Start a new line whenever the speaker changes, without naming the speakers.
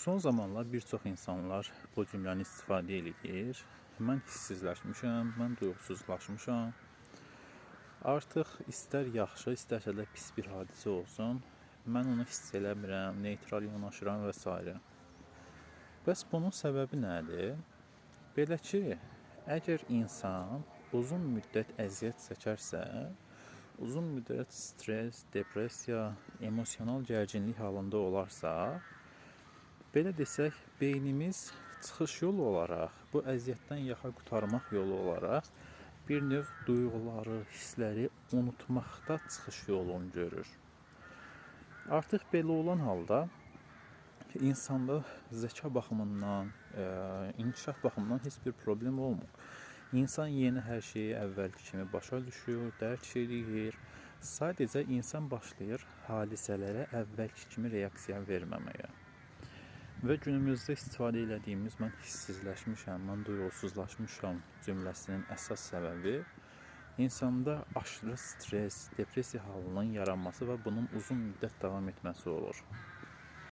Son zamanlar bir çox insanlar bu cümləni istifadə edir. Mən hissizləşmişəm, mən duyğusuzlaşmışam. Artıq istər yaxşı, istərsə də pis bir hadisə olsun, mən onu hiss eləmirəm, neytral yanaşıram və s. Bəs bunun səbəbi nədir? Belə ki, əgər insan uzun müddət əziyyət çəkərsə, uzun müddət stres, depressiya, emosional gərginlik halında olarsa, belə desək, beynimiz çıxış yolu olaraq, bu əziyyətdən yaxa qurtarmaq yolu olaraq bir növ duyğuları, hissləri unutmaqda çıxış yolunu görür. Artıq belə olan halda insanda zəka baxımından, inkişaf baxımından heç bir problem olmur. İnsan yeni hər şeyi əvvəlki kimi başa düşür, dərk edir. Sadəcə insan başlayır hadisələrə əvvəlki kimi reaksiya verməməyə. Və günümüzdə istifadə elədiyimiz mən hissizləşmişəm, mən duyğusuzlaşmışam cümləsinin əsas səbəbi insanda aşırı stres, depressiya halının yaranması və bunun uzun müddət davam etməsi olur.